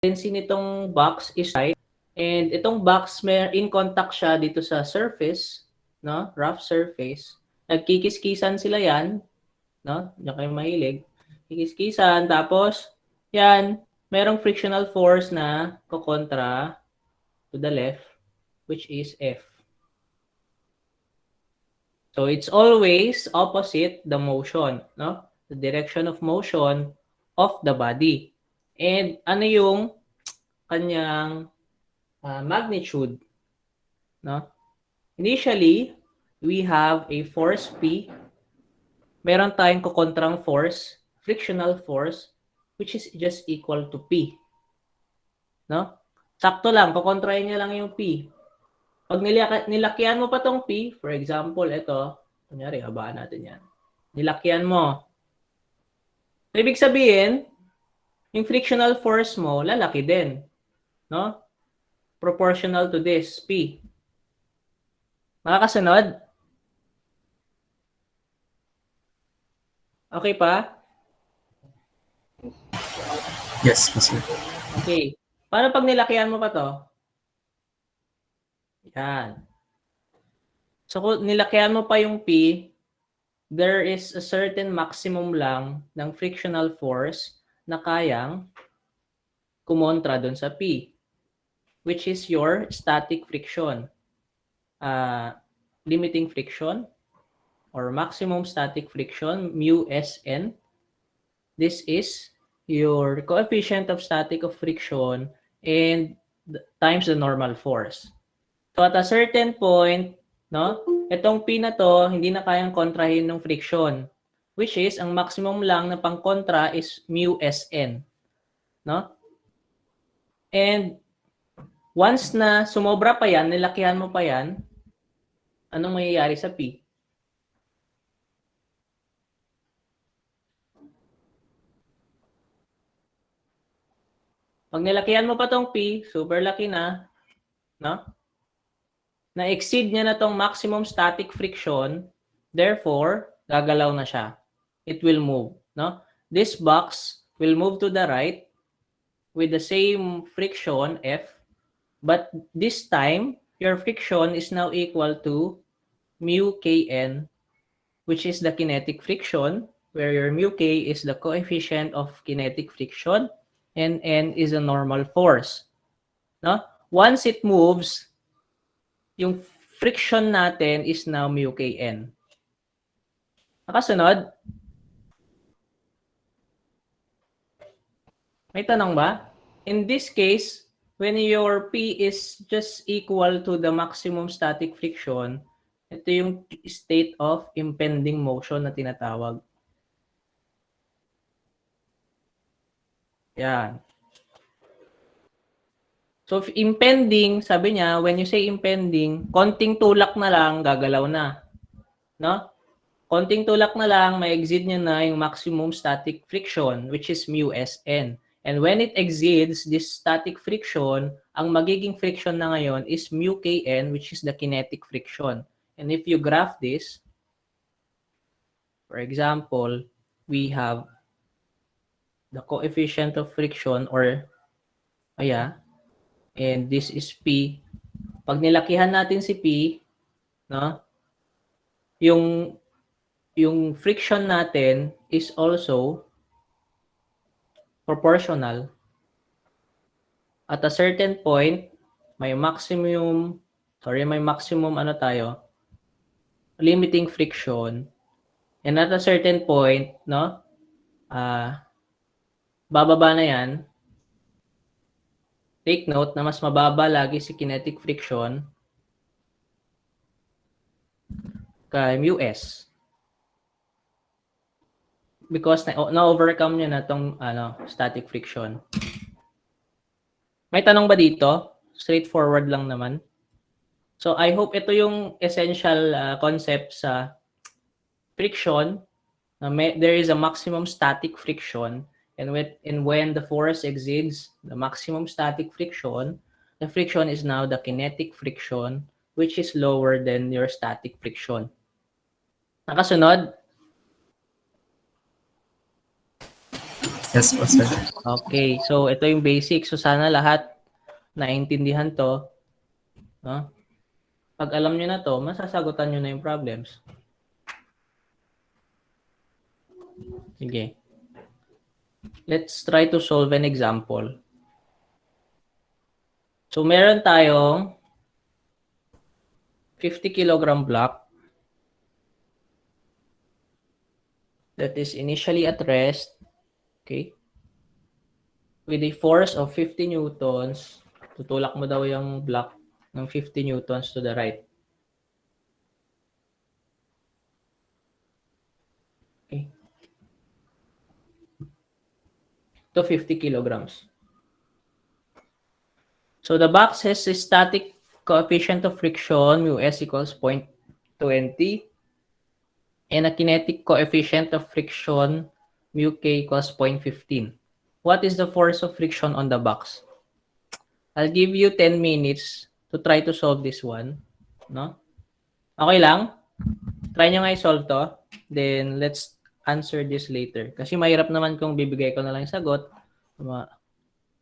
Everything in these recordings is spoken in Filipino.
tendency nitong box is right, and itong box may in contact siya dito sa surface, no? Rough surface. Nagkikiskisan sila yan, no? Diyan kayo mahilig. Kikiskisan, tapos yan, merong frictional force na kokontra to the left, which is F. So it's always opposite the motion, no? The direction of motion of the body. And ano yung kanyang magnitude, no? Initially, we have a force P. Meron tayong kokontrang force, frictional force, which is just equal to P. No? Sakto lang, kokontrahin niya lang yung P. Pag nilakyan mo pa tong P, for example, ito, kunyari, habaan natin yan. Nilakyan mo. Ibig sabihin, yung frictional force mo, lalaki din. No? Proportional to this, P. Makakasunod? Okay pa? Yes, yes, sir. Okay. Paano pag nilakihan mo pa to? Yan. So kung nilakihan mo pa yung P, there is a certain maximum lang ng frictional force na kayang kumontra dun sa P, which is your static friction. Limiting friction or maximum static friction, mu Sn. This is your coefficient of static of friction and times the normal force. So at a certain point, no, itong P na to, hindi na kayang kontrahin ng friction, which is, ang maximum lang na pang-kontra is mu Sn. No? And once na sumobra pa yan, nilakihan mo pa yan, anong mangyayari sa P? Pag nilakihan mo pa tong P, super laki na, no? Na-exceed niya na tong maximum static friction, therefore, gagalaw na siya. It will move, no? This box will move to the right with the same friction, F, but this time, your friction is now equal to mu Kn, which is the kinetic friction, where your mu K is the coefficient of kinetic friction, and N is a normal force. No? Once it moves, yung friction natin is now mu Kn. Nakasunod? May tanong ba? In this case, when your P is just equal to the maximum static friction, ito yung state of impending motion na tinatawag. Yan. So, if impending, sabi niya, when you say impending, konting tulak na lang, gagalaw na. No? Konting tulak na lang, may exceed niya na yung maximum static friction, which is mu Sn. And when it exceeds this static friction, ang magiging friction na ngayon is mu Kn, which is the kinetic friction. And if you graph this, for example, we have the coefficient of friction or and this is P. Pag nilakihan natin si P, no? Yung friction natin is also proportional. At a certain point, may maximum limiting friction. And at a certain point, no? Bababa na yan. Take note na mas mababa lagi si kinetic friction kay mu S. Because na-overcome niya na tong static friction. May tanong ba dito? Straightforward lang naman. So I hope ito yung essential concept sa friction. There is a maximum static friction, and when the force exceeds the maximum static friction, the friction is now the kinetic friction, which is lower than your static friction. Nakasunod? Yes po, sir. Okay, so ito yung basic. So sana lahat naintindihan 'to, 'no? 'Pag alam niyo na 'to, masasagutan niyo na yung problems. Sige, let's try to solve an example. So meron tayong 50 kilogram block that is initially at rest, okay, with a force of 50 newtons. Tutulak mo daw yung block ng 50 newtons to the right. Okay, to 50 kilograms. So the box has a static coefficient of friction, mu s equals 0.20, and a kinetic coefficient of friction, mu k equals 0.15. What is the force of friction on the box? I'll give you 10 minutes to try to solve this one. No? Okay lang? Try nyo nga i-solve to. Then, let's answer this later. Kasi mahirap naman kung bibigay ko na lang yung sagot. Mas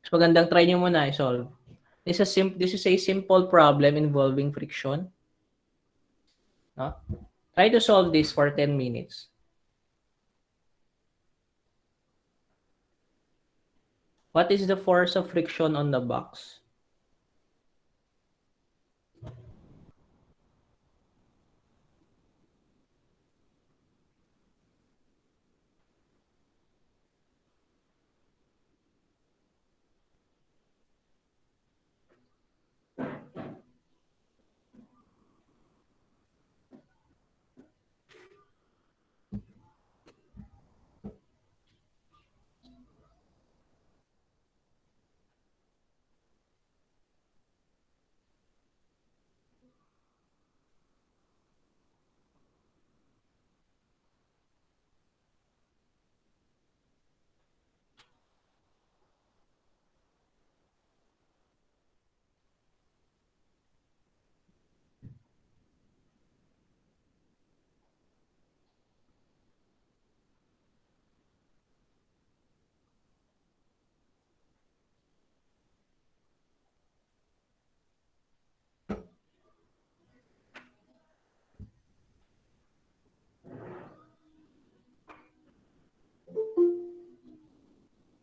magandang try nyo muna i-solve. This is a simple problem involving friction. No? Try to solve this for 10 minutes. What is the force of friction on the box?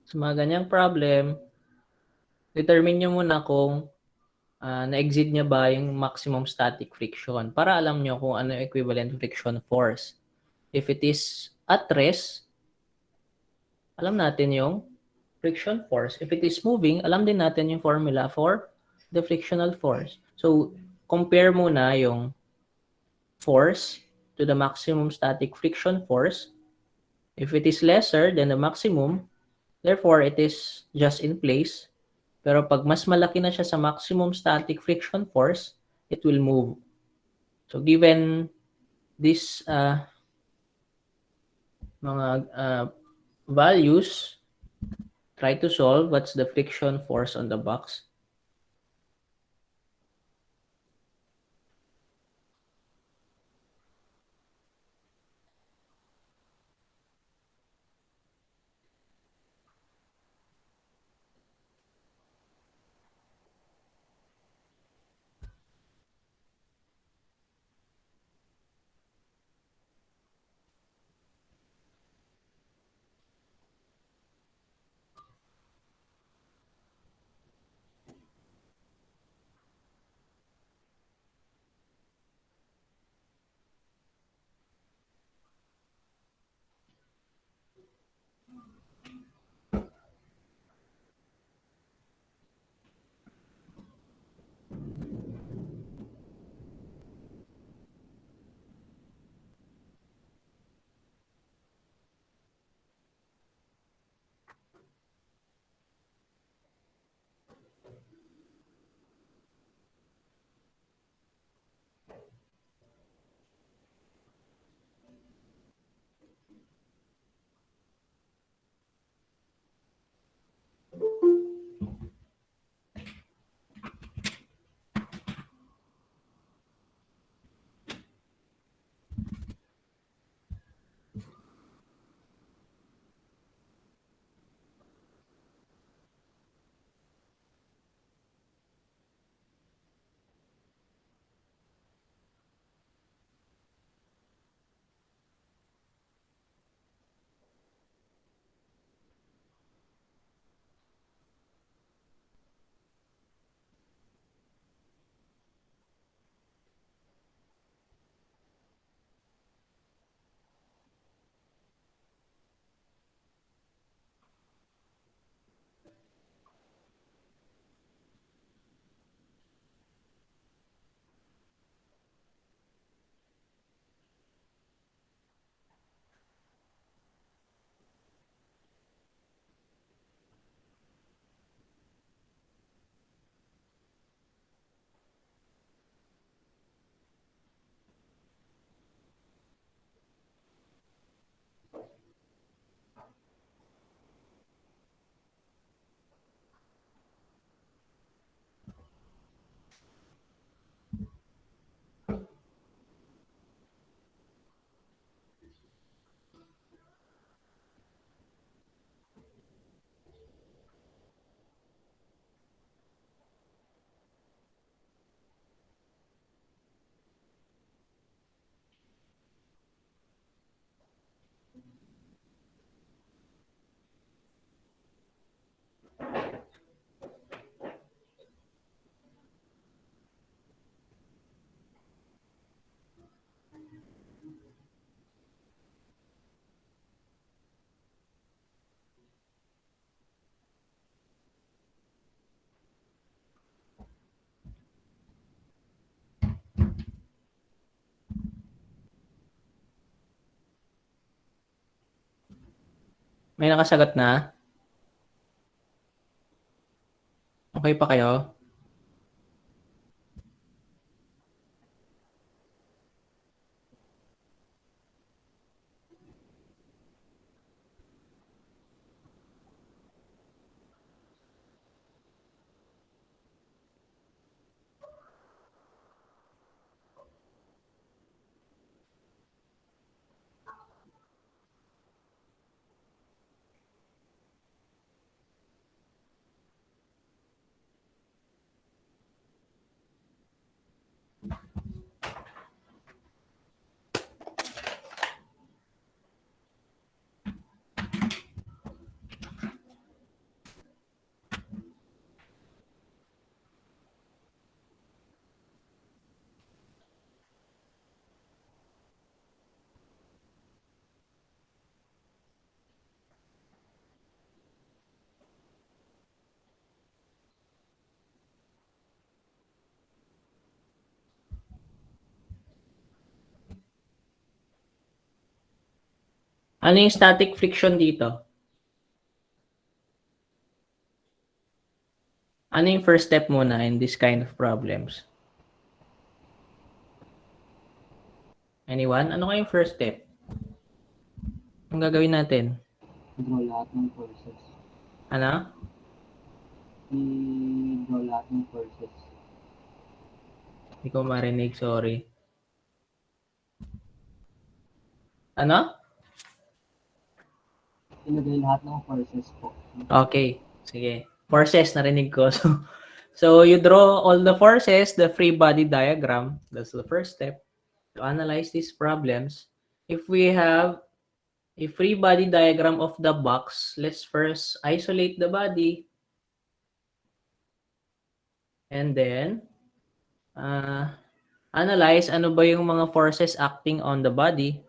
Sa mga ganyang problem, determine nyo muna kung na-exceed niya ba yung maximum static friction para alam nyo kung ano yung equivalent friction force. If it is at rest, alam natin yung friction force. If it is moving, alam din natin yung formula for the frictional force. So, compare muna yung force to the maximum static friction force. If it is lesser than the maximum, therefore, it is just in place. Pero pag mas malaki na siya sa maximum static friction force, it will move. So, given this mga values, try to solve what's the friction force on the box. May nakasagot na? Okay pa kayo? Ano yung static friction dito? Ano yung first step muna in this kind of problems? Anyone? Ano kayong first step? Anong gagawin natin? I-draw lahat ng forces. Ano? I-draw lahat ng forces. Hindi ko marinig, sorry. Ano? Ilagay lahat ng forces po. Okay, sige. Forces, narinig ko. So you draw all the forces, the free body diagram. That's the first step to analyze these problems. If we have a free body diagram of the box, let's first isolate the body. And then, analyze ano ba yung mga forces acting on the body.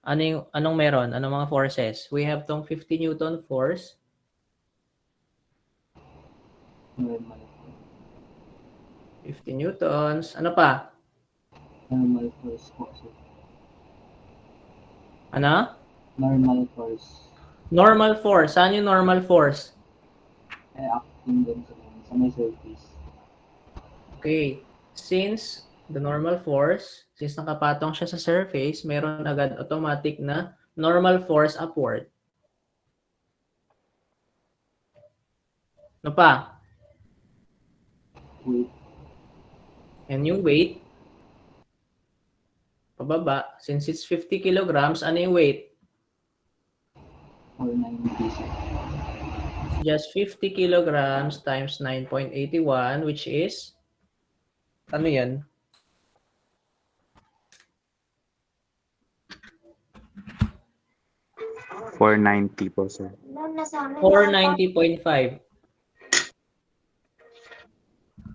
Anong meron? Anong mga forces? We have tong 50 Newton force. Normal. 50 newtons. Ano pa? Normal force po. So, Ano? normal force. Normal force. Saan yung normal force? Acting din sa may surface. Okay. Since the normal force, since nakapatong siya sa surface, meron agad automatic na normal force upward. Ano pa? Weight. And yung weight, pababa, since it's 50 kilograms, ano yung weight? 490. Just 50 kilograms times 9.81, which is, ano yan? 490 po, sir. 490.5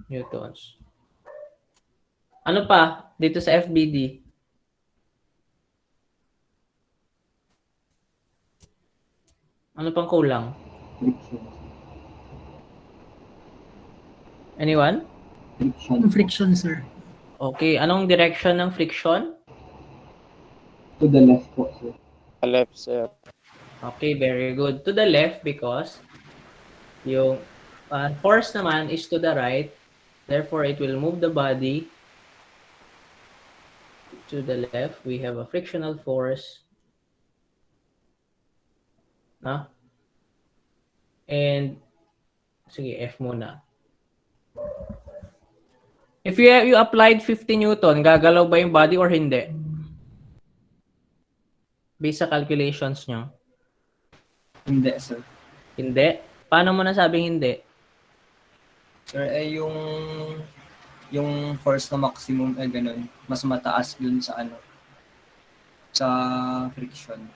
newtons. Ano pa dito sa FBD? Ano pang kulang? Friction. Anyone? Friction. Friction, sir. Okay, anong direction ng friction? To the left po, sir. Left, sir. Okay, very good. To the left because yung force naman is to the right. Therefore, it will move the body to the left. We have a frictional force. No? And, sige, F muna. If you applied 50 Newton, gagalaw ba yung body or hindi? Based sa calculations nyo. Hindi, sir. Hindi? Paano mo nasabing hindi? Sir, yung force na maximum ganun, mas mataas dun sa sa friction.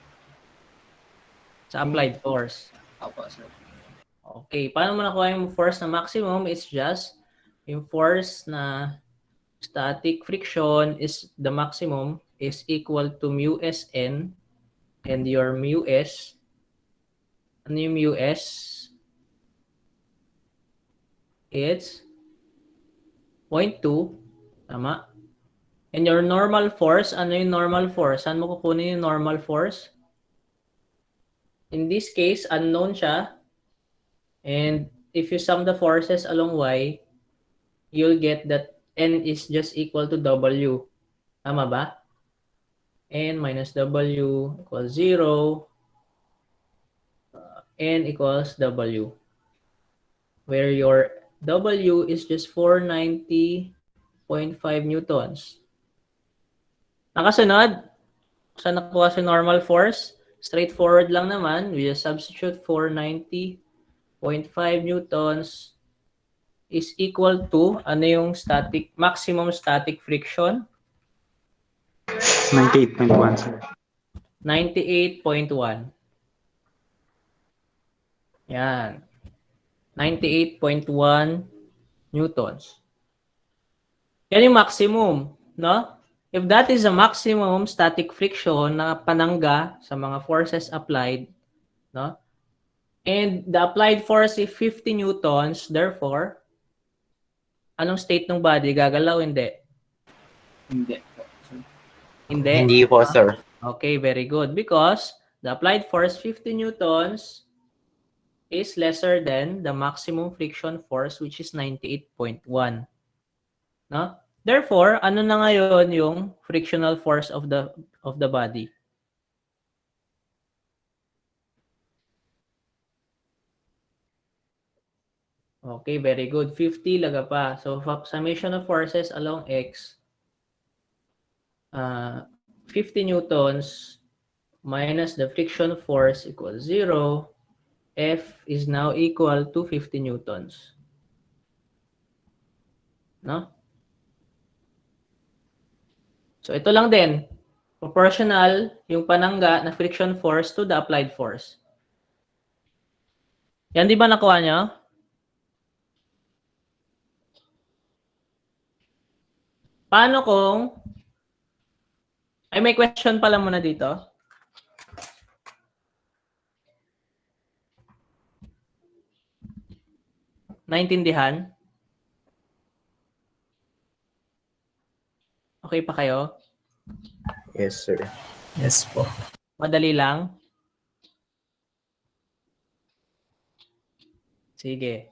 Sa applied force. Apo, sir. Okay. Paano mo nakuha yung force na maximum? It's just yung force na static friction is the maximum is equal to mu Sn and your mu S. Ano yung mu S? It's 0.2. Tama? And your normal force, ano yung normal force? Saan mo kukunin yung normal force? In this case, unknown siya. And if you sum the forces along y, you'll get that n is just equal to w. Tama ba? N minus w equals 0. N equals w. Where your w is just 490.5 newtons. Nakasunod? Saan nakuha si normal force? Straightforward lang naman. We just substitute 490.5 newtons is equal to, ano yung maximum static friction? 98.1, sir. 98.1. Yan. 98.1 newtons. Yan yung maximum, no? If that is a maximum static friction na panangga sa mga forces applied, no? And the applied force is 50 newtons, therefore, anong state ng body? Gagalaw, hindi? Hindi po. Hindi? Hindi po, sir. Okay, very good. Because the applied force 50 newtons is lesser than the maximum friction force, which is 98.1. No? Therefore, ano na ngayon yung frictional force of the body? Okay, very good. 50 laga pa. So, summation of forces along x, 50 newtons minus the friction force equals 0. F is now equal to 50 newtons. No? So, ito lang din. Proportional yung panangga na friction force to the applied force. Yan, di ba nakuha nyo? Paano kung... Ay, may question pala muna dito. Naintindihan? Okay pa kayo? Yes, sir. Yes po. Madali lang? Sige.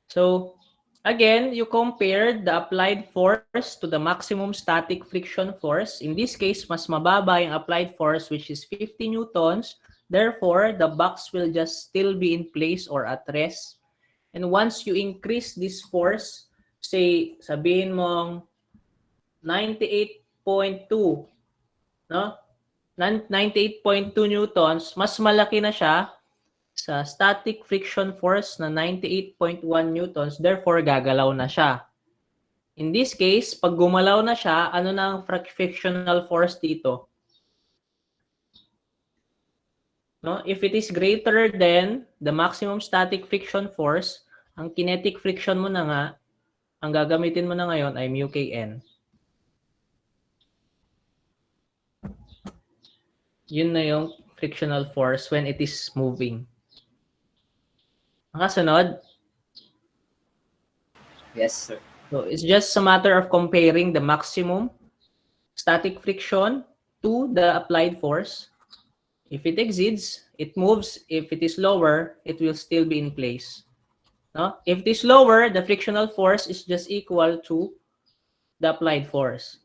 So, again, you compared the applied force to the maximum static friction force. In this case, mas mababa yung applied force, which is 50 newtons. Therefore, the box will just still be in place or at rest. And once you increase this force, say, sabihin mong 98.2, no? 98.2 newtons, mas malaki na siya sa static friction force na 98.1 newtons, therefore gagalaw na siya. In this case, pag gumalaw na siya, ano na ang frictional force dito? No? If it is greater than the maximum static friction force, ang kinetic friction mo na nga, ang gagamitin mo na ngayon ay mu kn. Yun na yung frictional force when it is moving. Nakasunod? Yes, sir. So it's just a matter of comparing the maximum static friction to the applied force. If it exceeds, it moves. If it is lower, it will still be in place. No? If it is lower, the frictional force is just equal to the applied force.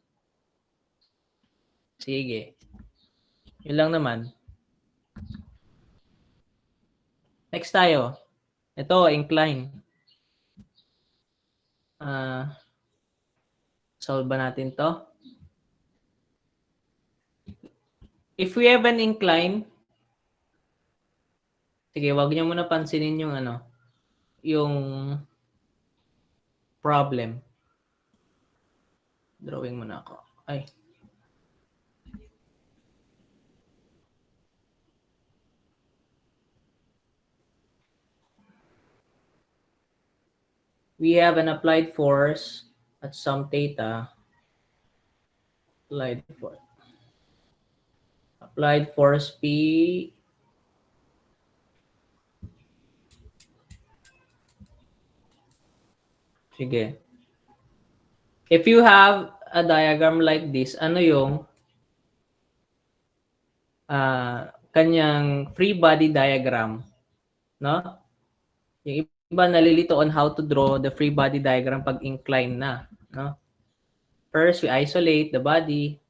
Sige. Yun lang naman. Next tayo. Ito, incline. Solve ba natin to? If we have an incline, sige, wag niyo muna pansinin yung yung problem. Drawing muna ako. Ay. We have an applied force at some theta. Applied force P sige. If you have a diagram like this, ano yung kanyang free body diagram, no? Yung iba nalilito on how to draw the free body diagram pag incline na, no? First, we isolate the body.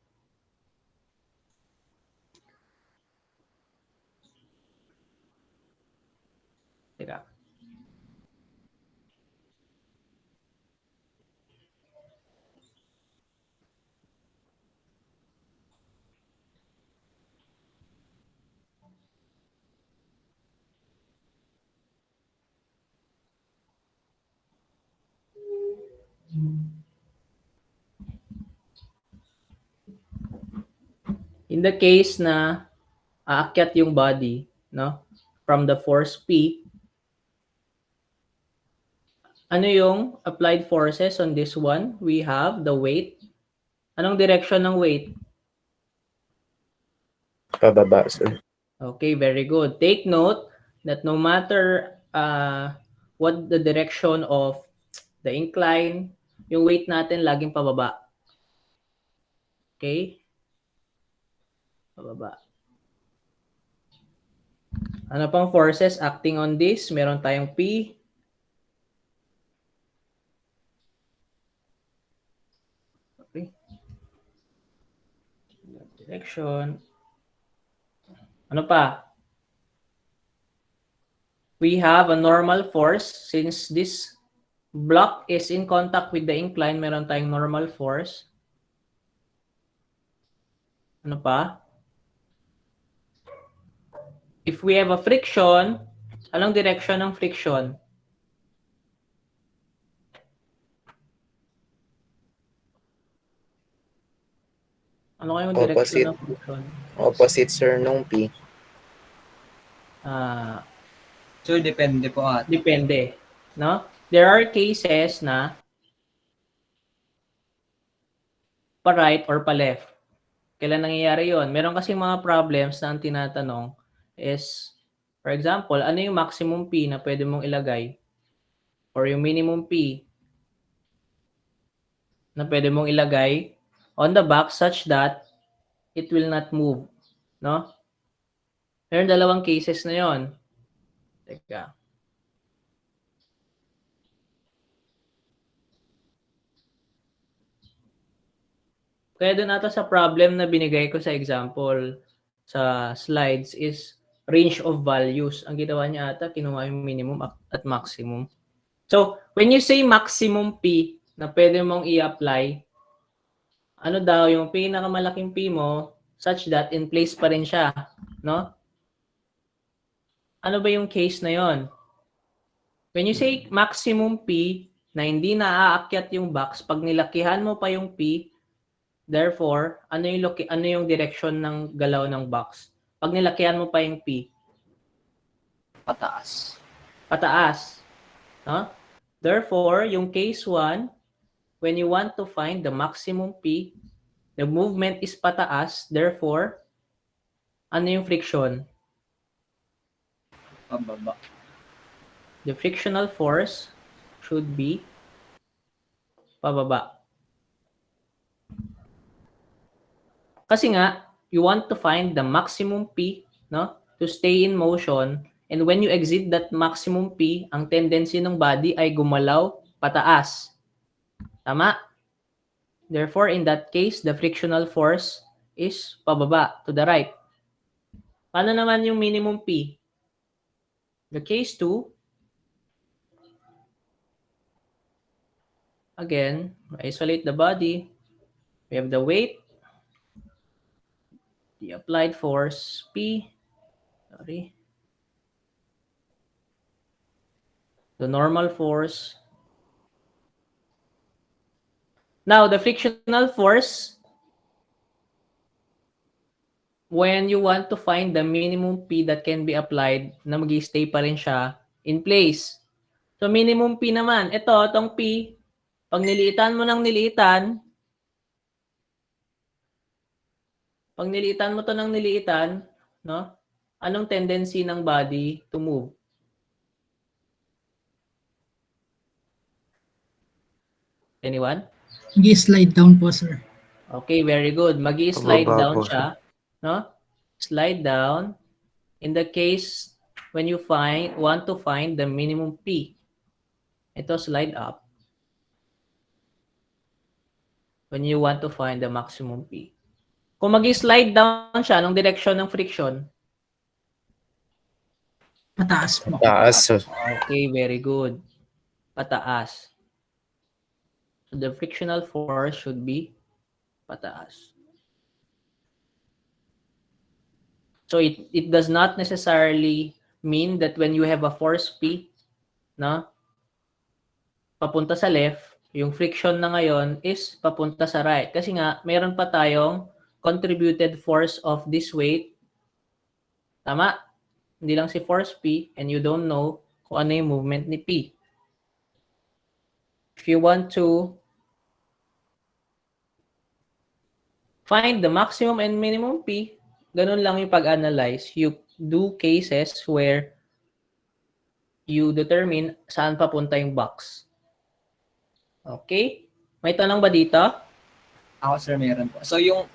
Teka. In the case na aakyat yung body, no? From the force P, ano yung applied forces on this one? We have the weight. Anong direction ng weight? Pababa, sir. Okay, very good. Take note that no matter what the direction of the incline, yung weight natin laging pababa. Okay? Pababa. Ano pang forces acting on this? Meron tayong P. Okay. Direction. Ano pa? We have a normal force. Since this block is in contact with the incline, meron tayong normal force. Ano pa? If we have a friction, anong direction ng friction? Ano kayong direction Opposite. ng friction? Opposite, sir, nung P. So, depende po ata. Depende. No? There are cases na pa-right or pa-left. Kailan nangyayari yon? Meron kasi mga problems na ang tinatanong is, for example, ano yung maximum P na pwede mong ilagay? Or yung minimum P na pwede mong ilagay on the box such that it will not move. No? Meron dalawang cases na yon. Teka. Kaya doon ata sa problem na binigay ko sa example sa slides is range of values. Ang ginawa niya ata, kinuha yung minimum at maximum. So, when you say maximum P na pwede mong i-apply, ano daw yung pinakamalaking P mo such that in place pa rin siya, no? Ano ba yung case na yon? When you say maximum P na hindi naaakyat yung box, pag nilakihan mo pa yung P, therefore, ano yung direction ng galaw ng box? Pag nilakihan mo pa yung P, Pataas. pataas. No? Therefore, yung case 1, when you want to find the maximum P, the movement is pataas. Therefore, ano yung friction? Pababa. The frictional force should be pababa. Kasi nga, you want to find the maximum P, no? To stay in motion. And when you exceed that maximum P, ang tendency ng body ay gumalaw pataas. Tama? Therefore, in that case, the frictional force is pababa, to the right. Paano naman yung minimum P? The case 2, again, isolate the body. We have the weight, the applied force, P, the normal force. Now, the frictional force, when you want to find the minimum P that can be applied, na mag-stay pa rin siya in place. So, minimum P naman. Itong P, pag niliitan mo ng niliitan, pag niliitan mo to ng niliitan, no? Anong tendency ng body to move? Anyone? Mag-slide down po, sir. Okay, very good. Magi-slide Pababa down po, siya, no? Slide down. in the case when you want to find the minimum P, ito slide up. When you want to find the maximum P. Kung mag-slide down siya nung direction ng friction, Pataas po. Taas, sir. okay, very good. Pataas. So the frictional force should be pataas. So it does not necessarily mean that when you have a force P, no, papunta sa left, yung friction na ngayon is papunta sa right. Kasi nga, meron pa tayong contributed force of this weight. Tama? Hindi lang si force P and you don't know kung ano yung movement ni P. If you want to find the maximum and minimum P, ganun lang yung pag-analyze. You do cases where you determine saan papunta yung box. Okay? May tanong ba dito? Ako sir, meron po. So yung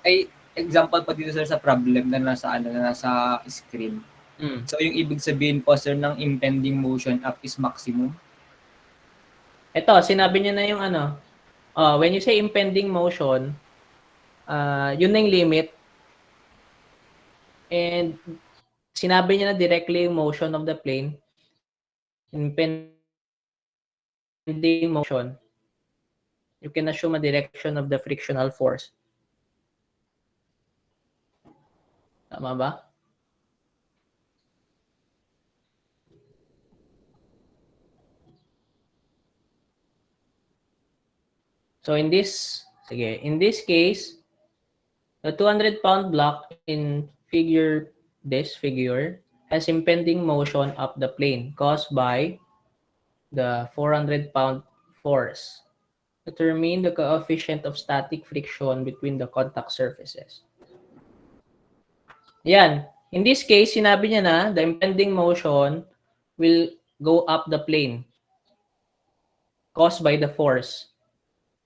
example po dito sir sa problem na nasa screen. So yung ibig sabihin po sir ng impending motion up is maximum. Ito, sinabi niya na yung ano. When you say impending motion, yun na yung limit. And sinabi niya na directly yung motion of the plane. Impending motion, you can assume a direction of the frictional force. Tama ba? So in this case, the 200-pound block in this figure has impending motion up the plane caused by the 400-pound force. Determine the coefficient of static friction between the contact surfaces. Yan. In this case, sinabi niya na the impending motion will go up the plane caused by the force.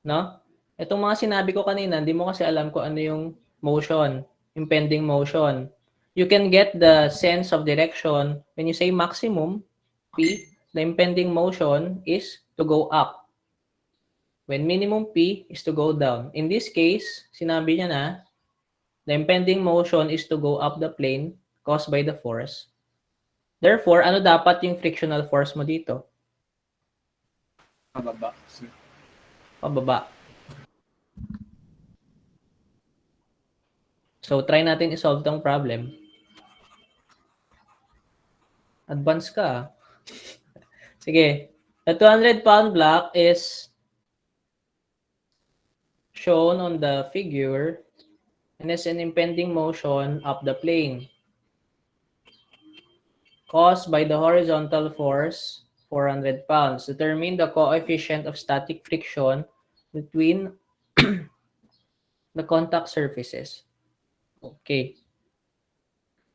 No? Itong mga sinabi ko kanina, hindi mo kasi alam kung ano yung motion, impending motion. You can get the sense of direction when you say maximum P, the impending motion is to go up. When minimum P is to go down. In this case, sinabi niya na the impending motion is to go up the plane caused by the force. Therefore, ano dapat yung frictional force mo dito? Pababa. Sir. Pababa. So, try natin i-solve tong problem. Advance ka. Sige. The 200-pound block is shown on the figure and has an impending motion up the plane caused by the horizontal force 400 pounds. Determine the coefficient of static friction between the contact surfaces. Okay.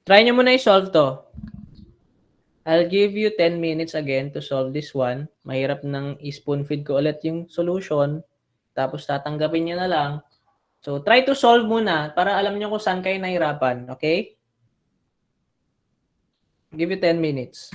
Try nyo muna i-solve to. I'll give you 10 minutes again to solve this one. Mahirap nang i-spoon feed ko ulit yung solution. Tapos tatanggapin nyo na lang. So, try to solve muna para alam nyo kung saan kayo nahirapan. Okay? Give you 10 minutes.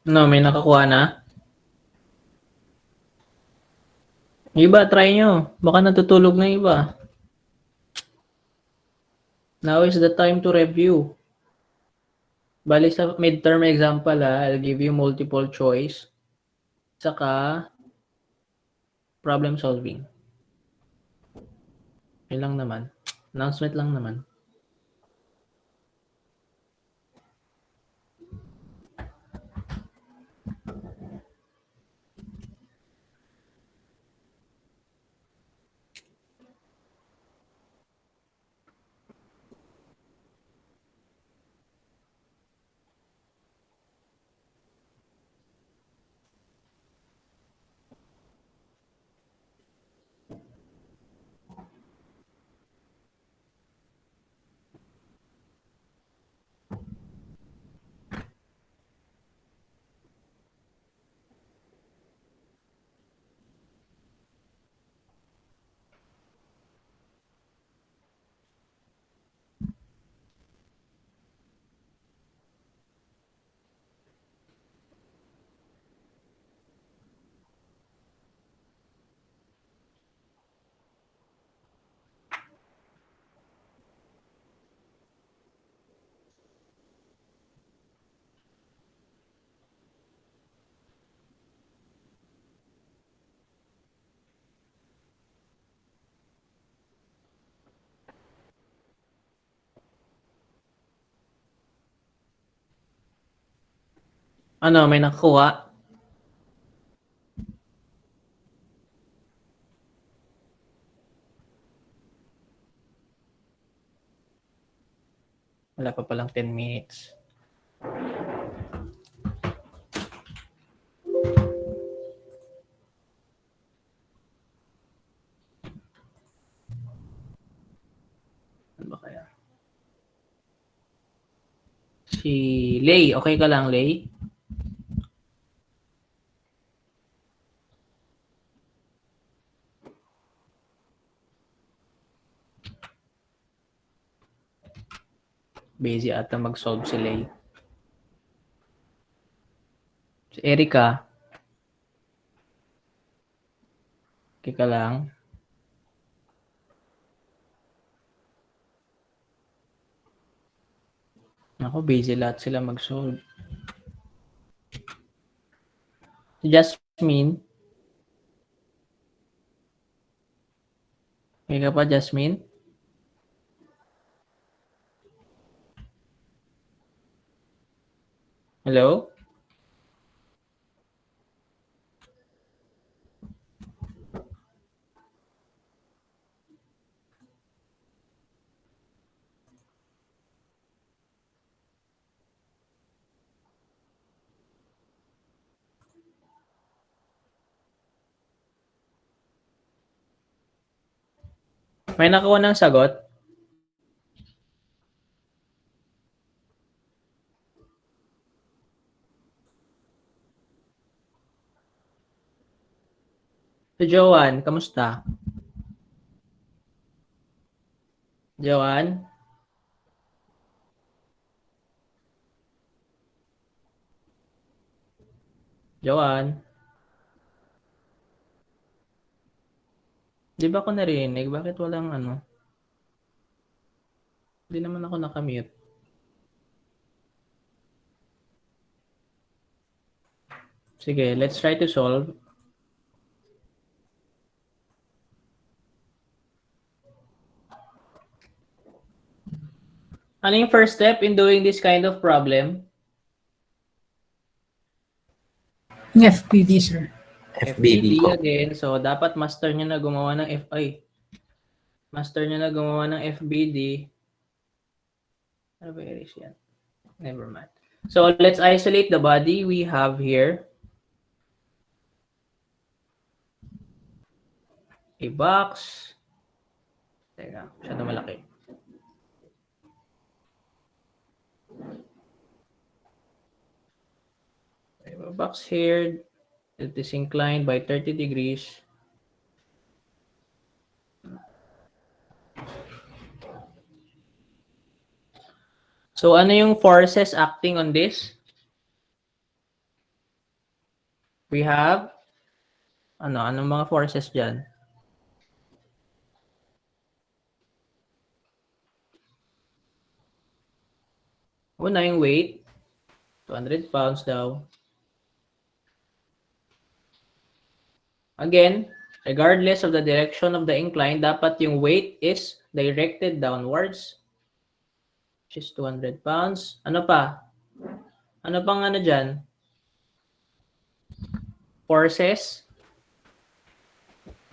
No, may nakakuha na? Iba, try nyo. Baka natutulog na iba. Now is the time to review. Bali sa midterm example, I'll give you multiple choice. Saka, problem solving. Yun lang naman. Announcement lang naman. Ano, may nakakuha? Wala pa palang 10 minutes. Ano ba kaya? Si Lay. Okay ka lang, Lay? Busy ata mag-solve si Lay. Si Erika. Okay ka lang? Ako, busy lahat sila mag-solve. Si Jasmine. Okay ka pa, Jasmine? Hello? May nakuha ng sagot? Si Joanne, kamusta? Joanne? Joanne? Di ba ako narinig? Bakit walang ano? Hindi naman ako nakamute. Sige, let's try to solve. Ano yung first step in doing this kind of problem? Yung FPD, sir. FBD ko. again. So, dapat master nyo na gumawa ng Master nyo na gumawa ng FBD. Ano ba i-erase yan? Never mind. So, let's isolate the body we have here. A box. Teka, masyado malaki. I have a box here. It is inclined by 30 degrees. So, ano yung forces acting on this? We have, anong mga forces dyan? Una yung weight, 200 pounds daw. Again, regardless of the direction of the incline, dapat yung weight is directed downwards, which is 200 pounds. Ano pa? Ano pang dyan? Forces.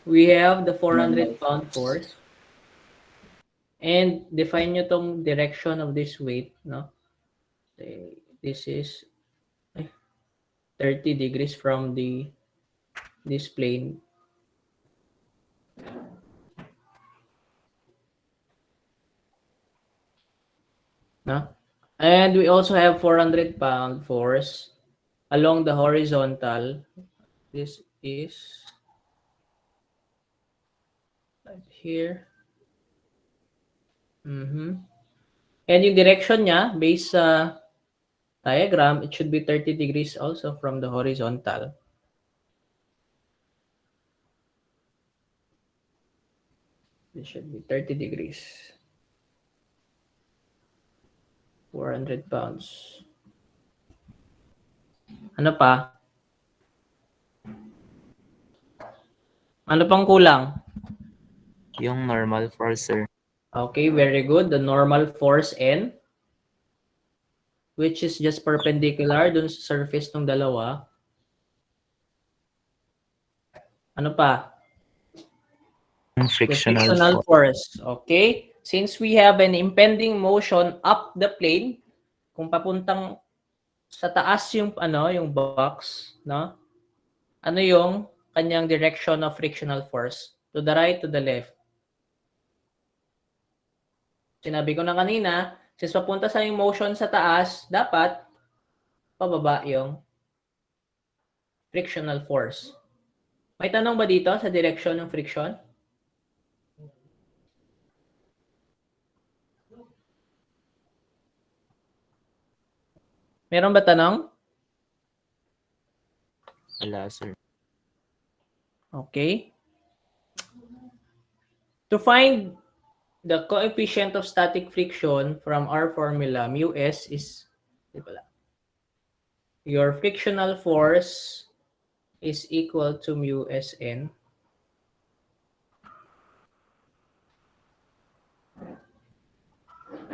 We have the 400-pound force. And define nyo tong direction of this weight, no? This is 30 degrees from this plane. No? And we also have 400-pound force along the horizontal. This is right here. And yung direction niya, based sa diagram, it should be 30 degrees also from the horizontal. This should be 30 degrees. 400 pounds. Ano pa? Ano pang kulang? Yung normal force, sir. Okay, very good. The normal force N, which is just perpendicular dun sa surface ng dalawa. Ano pa? Yung The frictional frictional force. Okay? Since we have an impending motion up the plane, kung papuntang sa taas yung yung box, no? Ano yung kanyang direction of frictional force? To the right, to the left. Sinabi ko na kanina, since papunta sa yung motion sa taas, dapat pababa yung frictional force. May tanong ba dito sa direction ng friction? Meron ba tanong? Wala, sir. Okay. To find the coefficient of static friction from our formula, mu s is, your frictional force is equal to mu Sn.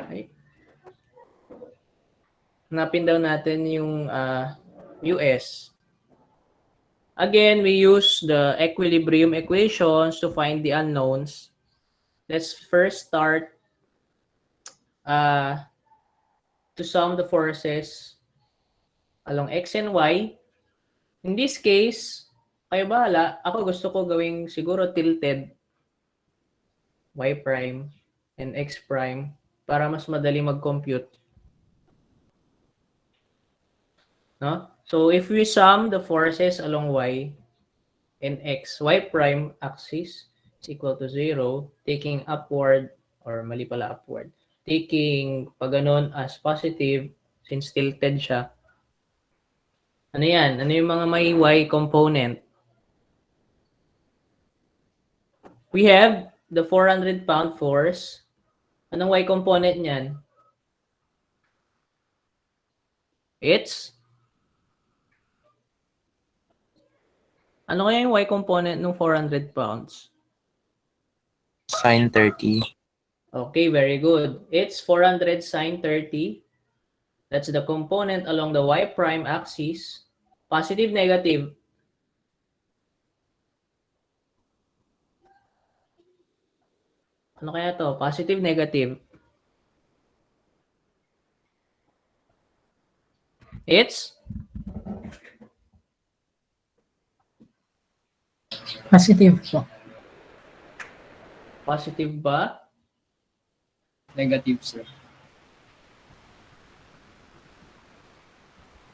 Okay. Hanapin daw natin yung mu s. Again, we use the equilibrium equations to find the unknowns. Let's first start to sum the forces along x and y. In this case, kayo bahala. Ako gusto ko gawing siguro tilted y prime and x prime para mas madali mag-compute. No? So if we sum the forces along y and x, y prime axis is equal to 0, taking upward, or mali pala upward, taking pag ganun as positive, since tilted siya. Ano yan? Ano yung mga may y component? We have the 400-pound force. Anong y component niyan? It's ano kaya yung y component ng 400 pounds? Sine 30. Okay, very good. It's 400 sine 30. That's the component along the y prime axis. Positive, negative. Ano kaya to? Positive, negative. It's Positive po. positive ba? Negative, sir.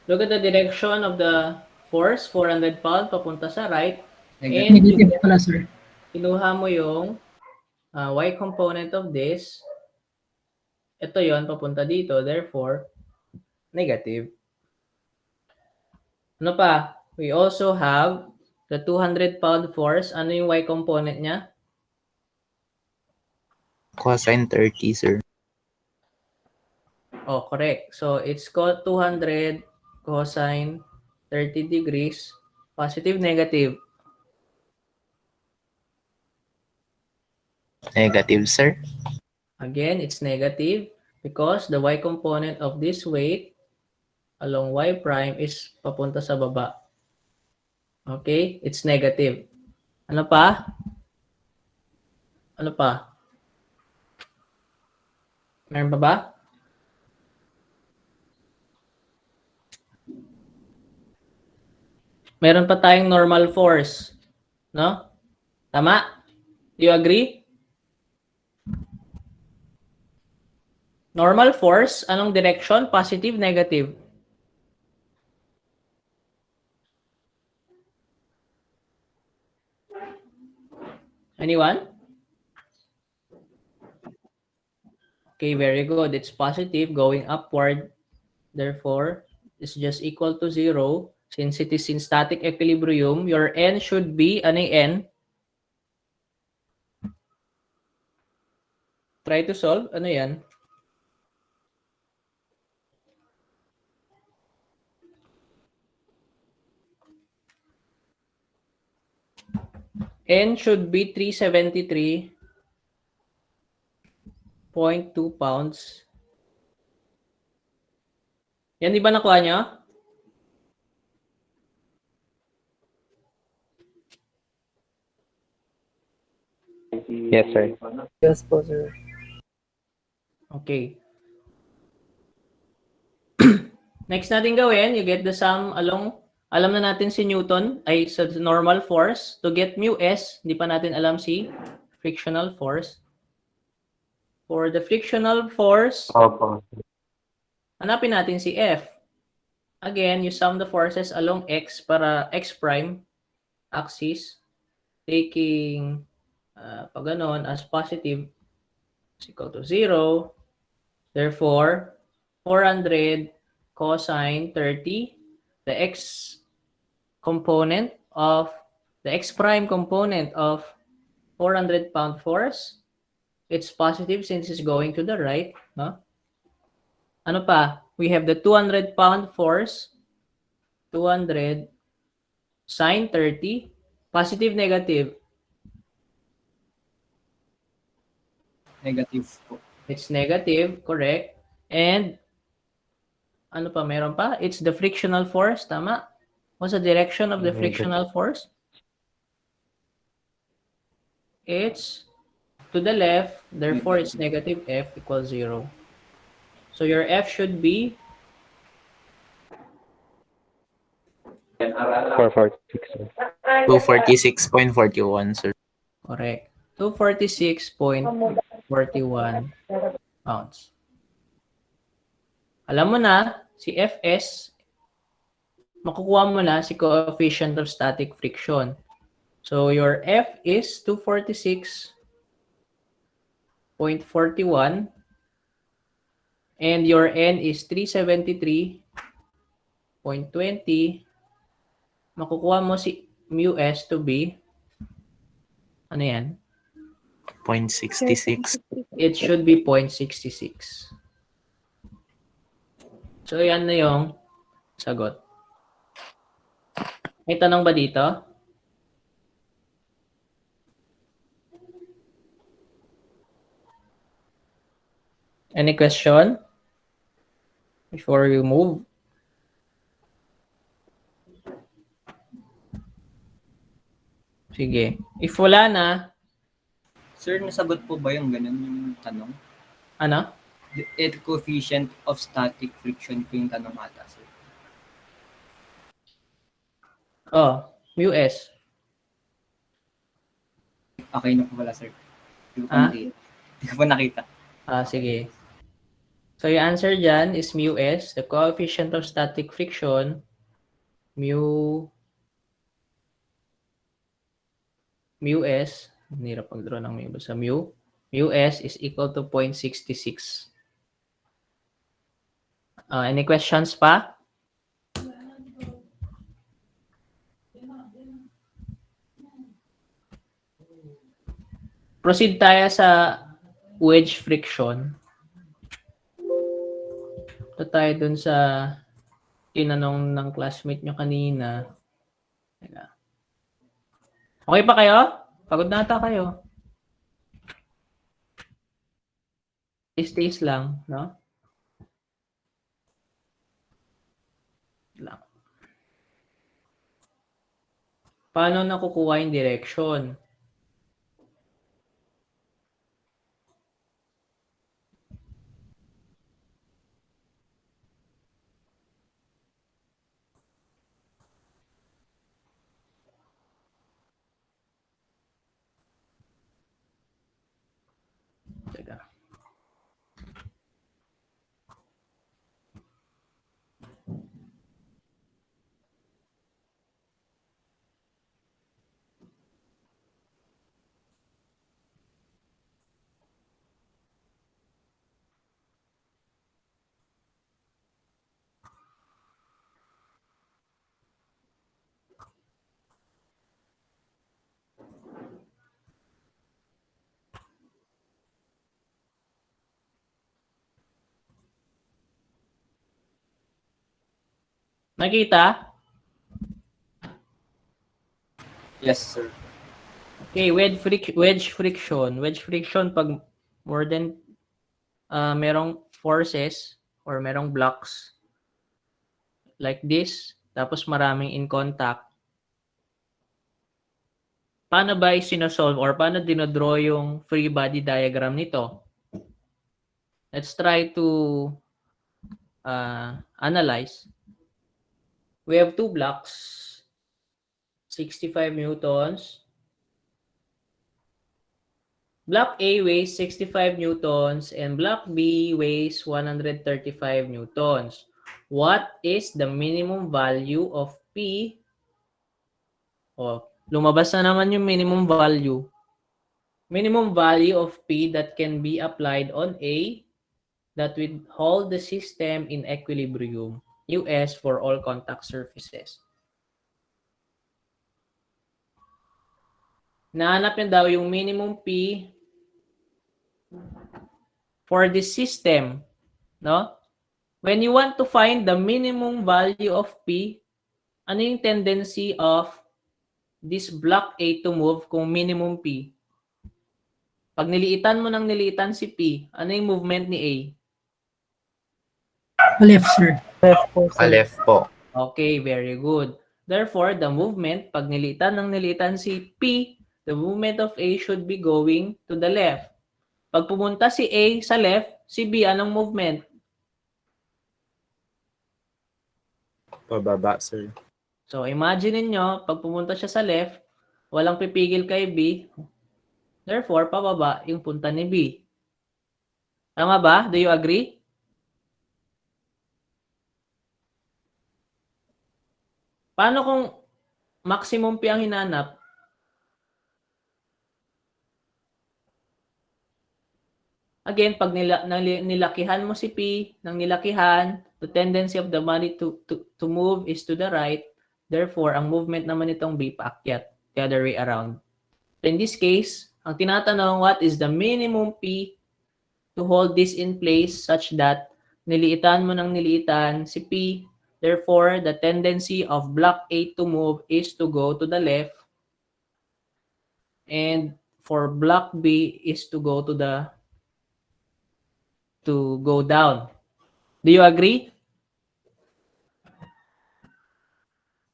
Look at the direction of the force, 400 pounds, papunta sa right. Negative. And Negative pala, sir. kinuha mo yung y component of this. Ito yon papunta dito. Therefore, negative. Ano pa? we also have the 200-pound force. Ano yung y component niya? Cosine 30, sir. Oh, correct. So, it's called 200 cosine 30 degrees. Positive, negative? Negative, sir. Again, it's negative because the y component of this weight along y prime is papunta sa baba. Okay? It's negative. Ano pa? Ano pa? Meron pa ba? Meron pa tayong normal force. No? Tama? Do you agree? Normal force, anong direction? Positive, negative? Anyone? Okay, very good. It's positive going upward. Therefore, it's just equal to 0. Since it is in static equilibrium, your n should be, ano yung n? Try to solve. Ano yan? N should be 373.2 pounds. Yan, di ba nakuha nyo? Yes, sir. Yes po, sir. Okay. Next natin gawin, you get the sum along, alam na natin si Newton ay sa normal force. To get mu s, hindi pa natin alam si frictional force. For the frictional force, Opo. hanapin natin si F. Again, you sum the forces along x para x prime axis, taking pag ganon as positive is equal to 0. Therefore, 400 cosine 30, the x component of the x prime component of 400-pound force, it's positive since it's going to the right, no? Ano pa? We have the 200-pound force, 200 sine 30, positive, negative? Negative po. It's negative, correct. And ano pa, meron pa? It's the frictional force, tama? What's the direction of the frictional force? It's to the left, therefore it's negative F equals 0. So your F should be 446, sir. 246.41, sir. correct. 246.41 pounds. Alam mo na, si Fs, makukuha mo na si coefficient of static friction. So your F is 246.41 and your N is 373.20. Makukuha mo si mu S to be, ano yan? 0.66. It should be 0.66. So, yan na yung sagot. May tanong ba dito? Any question? Before we move? Sige. If wala na, Sir, nasagot po ba yung ganun yung tanong? ano? The coefficient of static friction po yung tanong ata, sir. Oh, mu S. Okay na po pala, sir. Hindi ko pa Ah? nakita. Hindi ko pa nakita. Sige. So, yung answer dyan is mu S, the coefficient of static friction, mu S, hirap mag-draw ng mu, basta mu S is equal to 0.66. Any questions pa? Proceed tayo sa wedge friction. Ito tayo dun sa tinanong ng classmate nyo kanina. Okay pa kayo? Pagod na ata kayo. Stays lang, no? Lang. Paano nakukuha yung direction? Teka. Nakita? Yes, sir. Okay, wedge friction. Wedge friction pag more than merong forces or merong blocks like this, tapos maraming in contact. Paano ba isinosolve or paano dinodraw yung free body diagram nito? Let's try to analyze. We have two blocks, 65 newtons. Block A weighs 65 newtons and block B weighs 135 newtons. What is the minimum value of P? Oh, lumabas na naman yung minimum value. Minimum value of P that can be applied on A that will hold the system in equilibrium. US for all contact surfaces. Nahanap niya daw yung minimum P for this system, no? When you want to find the minimum value of P, ano yung tendency of this block A to move kung minimum P? Pag niliitan mo ng niliitan si P, ano yung movement ni A? Left, sir. Left po. Okay, very good. Therefore, the movement, pag niliitan ng niliitan si P, the movement of A should be going to the left. Pag pumunta si A sa left, si B, anong movement? Pababa, sir. So, imagine niyo pag pumunta siya sa left, walang pipigil kay B. Therefore, pababa yung punta ni B. Tama ba? Do you agree? Paano kung maximum P ang hinanap? Again, pag nilakihan mo si P, ng nilakihan, the tendency of the body to move is to the right. Therefore, ang movement naman itong B paakyat, the other way around. In this case, ang tinatanong, what is the minimum P to hold this in place such that niliitan mo ng niliitan si P. Therefore, the tendency of block A to move is to go to the left. And for block B is to go down. Do you agree?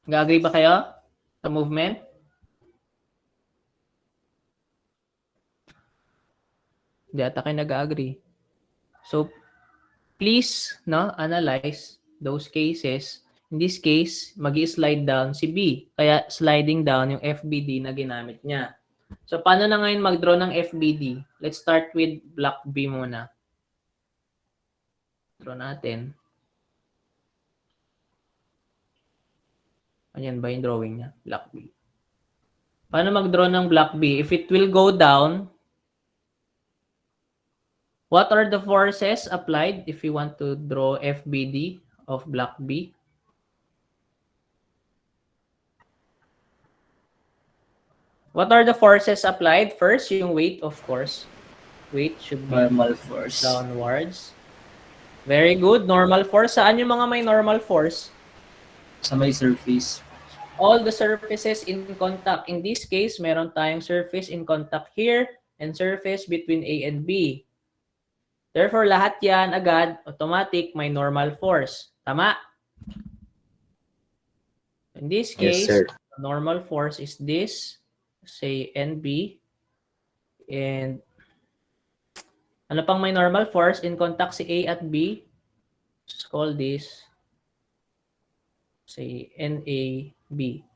Nag-agree ba kayo sa movement? Hindi ata kayo nag-agree. So, please, no, analyze those cases. In this case, mag-slide down si B. Kaya sliding down yung FBD na ginamit niya. So, paano na ngayon mag-draw ng FBD? Let's start with block B muna. Draw natin. Ayan ba yung drawing niya? Block B. Paano mag-draw ng block B? If it will go down, what are the forces applied if you want to draw FBD of block B? What are the forces applied? First, yung weight, of course. Weight should be Normal force. downwards. Very good. Normal force. Saan yung mga may normal force? Sa may surface. All the surfaces in contact. In this case, meron tayong surface in contact here and surface between A and B. Therefore, lahat yan agad, automatic, may normal force. Tama? In this case, Yes, sir. normal force is this, say NB. And ano pang may normal force? In contact si A at B. Let's call this, say, NAB.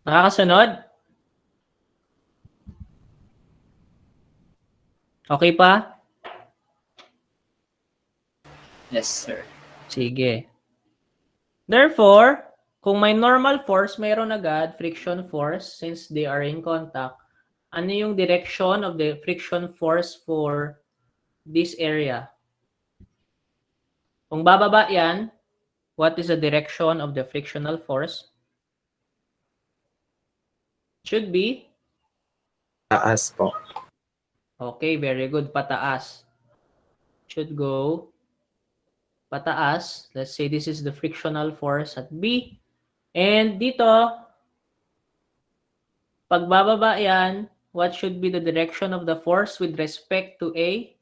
Nakakasunod? Okay pa? Yes, sir. Sige. Therefore, kung may normal force, mayroon agad friction force since they are in contact. Ano yung direction of the friction force for this area? Kung bababa yan, what is the direction of the frictional force? Should be? Taas po. Okay, very good. Pataas. Should go pataas. Let's say this is the frictional force at B. And dito, pag bababa yan, what should be the direction of the force with respect to A?